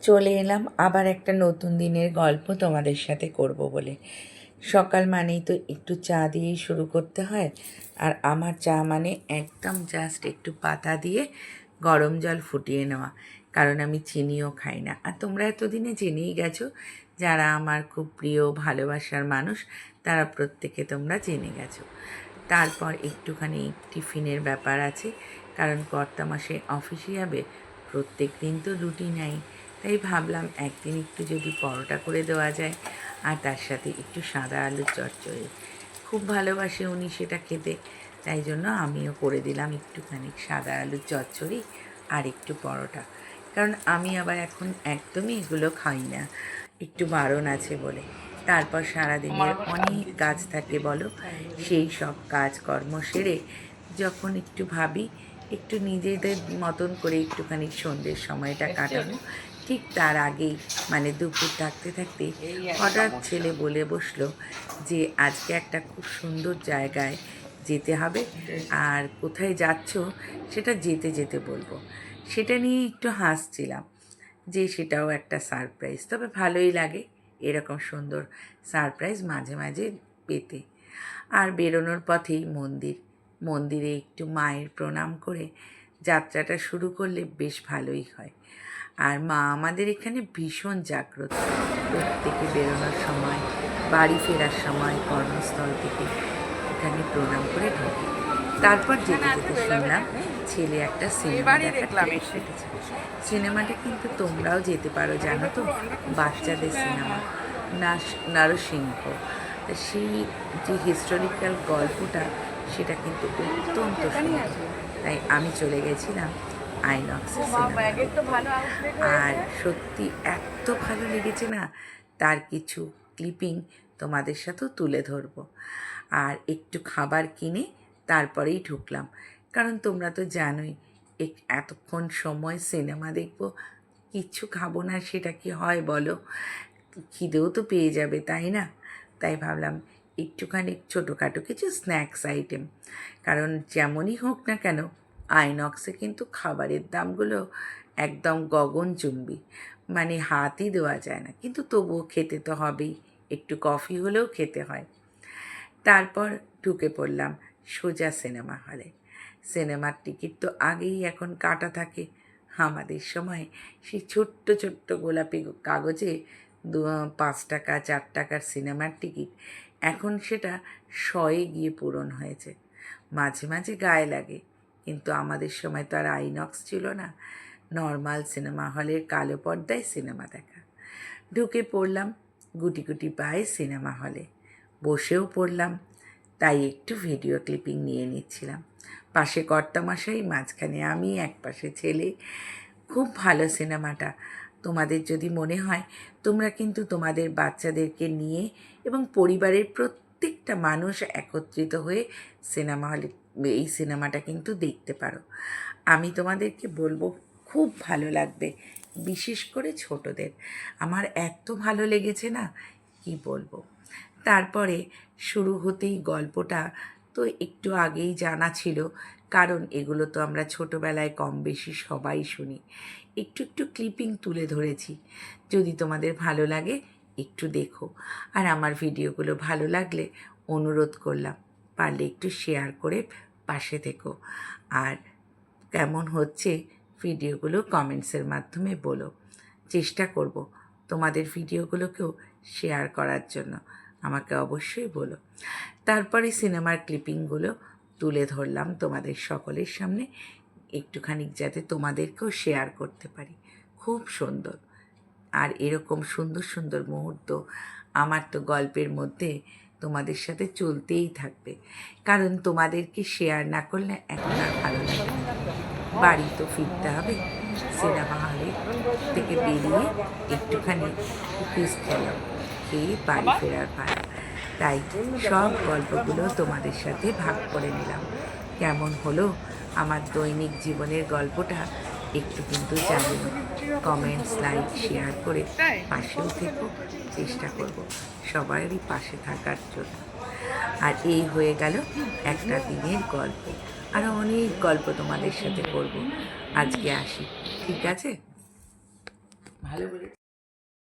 চলে এলাম আবার একটা নতুন দিনের গল্প তোমাদের সাথে করব বলে। সকাল মানেই তো একটু চা দিয়েই শুরু করতে হয়, আর আমার চা মানে একদম জাস্ট একটু পাতা দিয়ে গরম জল ফুটিয়ে নেওয়া, কারণ আমি চিনিও খাই না। আর তোমরা এতদিনে জেনেই গেছো, যারা আমার খুব প্রিয় ভালোবাসার মানুষ তারা প্রত্যেকে তোমরা জেনে গেছো। তারপর একটুখানি টিফিনের ব্যাপার আছে, কারণ কর্তামশাই অফিসে যাবে, প্রত্যেক দিন তো রুটি নাই। তাই ভাবলাম একদিন একটু যদি পরোটা করে দেওয়া যায়, আর তার সাথে একটু সাদা আলুর চচ্চড়ি। খুব ভালোবাসে উনি সেটা খেতে, তাই জন্য আমিও করে দিলাম একটুখানি সাদা আলুর চচ্চড়ি আর একটু পরোটা। কারণ আমি আবার এখন একদমই এগুলো খাই না, একটু বারণ আছে বলে। তারপর সারাদিনের অনেক কাজ থাকে বলো, সেই সব কাজকর্ম সেরে যখন একটু ভাবি একটু নিজেদের মতন করে একটুখানি সন্ধ্যের সময়টা কাটাবো, ঠিক তার আগেই মানে দুপুর থাকতে থাকতে হঠাৎ ছেলে বলে বসলো যে আজকে একটা খুব সুন্দর জায়গায় যেতে হবে, আর কোথায় যাচ্ছ সেটা যেতে যেতে বলবো। সেটা নিয়ে একটু হাসছিলাম যে সেটাও একটা সারপ্রাইজ, তবে ভালোই লাগে এরকম সুন্দর সারপ্রাইজ মাঝে মাঝে পেতে। আর বেরোনোর পথেই মন্দিরে একটু মায়ের প্রণাম করে যাত্রাটা শুরু করলে বেশ ভালোই হয়। আর মা আমাদের এখানে ভীষণ জাগ্রত, প্রত্যেকে বেরোনোর সময়, বাড়ি ফেরার সময় কর্মস্থল থেকে এখানে প্রণাম করে ঢোকে। তারপর যেতে যেতে শুনলাম ছেলে একটা সিনেমা দেখার টিকিট কেটেছে। সিনেমাটা কিন্তু তোমরাও যেতে পারো জানো তো, বাচ্চাদের সিনেমা, নরসিংহ। তা সেই যে হিস্টোরিক্যাল গল্পটা সেটা কিন্তু অত্যন্ত সুন্দর, তাই আমি চলে গেছিলাম আইনক্সে সিনেমা। আর সত্যি এত ভালো লেগেছে না, তার কিছু ক্লিপিং তোমাদের সাথেও তুলে ধরবো। আর একটু খাবার কিনে তারপরেই ঢুকলাম, কারণ তোমরা তো জানোই এতক্ষণ সময় সিনেমা দেখবো, কিচ্ছু খাবো না সেটা কি হয় বলো? খিদেও তো পেয়ে যাবে, তাই না? তাই ভাবলাম একটুখানি ছোটোখাটো কিছু স্ন্যাক্স আইটেম, কারণ যেমনই হোক না কেন আইনক্সে কিন্তু খাবারের দামগুলো একদম গগনচুম্বী, মানে হাতই দেওয়া যায় না, কিন্তু তবুও খেতে তো হবেই, একটু কফি হলেও খেতে হয়। তারপর ঢুকে পড়লাম সোজা সিনেমা হলে। সিনেমার টিকিট তো আগেই এখন কাটা থাকে, আমাদের সময় সেই ছোট্ট ছোট্ট গোলাপি কাগজে 5 টাকা 4 টাকার সিনেমার টিকিট, এখন সেটা 100-এ গিয়ে পূরণ হয়েছে। মাঝে মাঝে গায়ে লাগে, কিন্তু আমাদের সময় তো আর আইনক্স ছিল না, নর্মাল সিনেমা হলের কালো পর্দায় সিনেমা দেখা। ঢুকে পড়লাম গুটি গুটি পায়ে সিনেমা হলে, বসেও পড়লাম, তাই একটু ভিডিও ক্লিপিং নিয়ে নিচ্ছিলাম। পাশে কর্তামশাই, মাঝখানে আমি, একপাশে ছেলে। খুব ভালো সিনেমাটা। তোমাদের যদি মনে হয় তোমরা কিন্তু তোমাদের বাচ্চাদেরকে নিয়ে এবং পরিবারের প্রত্যেকটা মানুষ একত্রিত হয়ে সিনেমা হলে এই সিনেমাটা কিন্তু দেখতে পারো। আমি তোমাদেরকে বলবো খুব ভালো লাগবে, বিশেষ করে ছোটদের। আমার এত ভালো লেগেছে না, কি বলবো। তারপরে শুরু হতেই গল্পটা তো একটু আগেই জানা ছিল, কারণ এগুলো তো আমরা ছোটোবেলায় কম বেশি সবাই শুনি। একটু একটু ক্লিপিং তুলে ধরেছি, যদি তোমাদের ভালো লাগে একটু দেখো। আর আমার ভিডিওগুলো ভালো লাগলে অনুরোধ করলাম পারলে একটু শেয়ার করে পাশে থেকো। আর কেমন হচ্ছে ভিডিওগুলো কমেন্টসের মাধ্যমে বলো, চেষ্টা করব তোমাদের ভিডিওগুলোকেও শেয়ার করার জন্য, আমাকে অবশ্যই বলো। তারপরে সিনেমার ক্লিপিংগুলো তুলে ধরলাম তোমাদের সকলের সামনে, একটুখানি যাতে তোমাদেরকেও শেয়ার করতে পারি। খুব সুন্দর। আর এরকম সুন্দর সুন্দর মুহূর্ত আমার তো গল্পের মধ্যে তোমাদের সাথে চলতেই থাকবে, কারণ তোমাদেরকে শেয়ার না করলে এখন আর ভালো লাগে না। বাড়ি তো ফিরতে হবে, সিনেমা হলে থেকে বেরিয়ে একটুখানি কুকিজ খেলাম, খেয়ে বাড়ি ফেরার পালা। তাই সব গল্পগুলো তোমাদের সাথে ভাগ করে নিলাম। কেমন হলো আমার দৈনিক জীবনের গল্পটা একটু কিন্তু জানিও। কমেন্টস, লাইক, শেয়ার করে পাশেও থেকো, চেষ্টা করব সবারই পাশে থাকার জন্য। আর এই হয়ে গেল একটা দিনের গল্প, আরও অনেক গল্প তোমাদের সাথে করব। আজকে আসি, ঠিক আছে? ভালো বলেছি?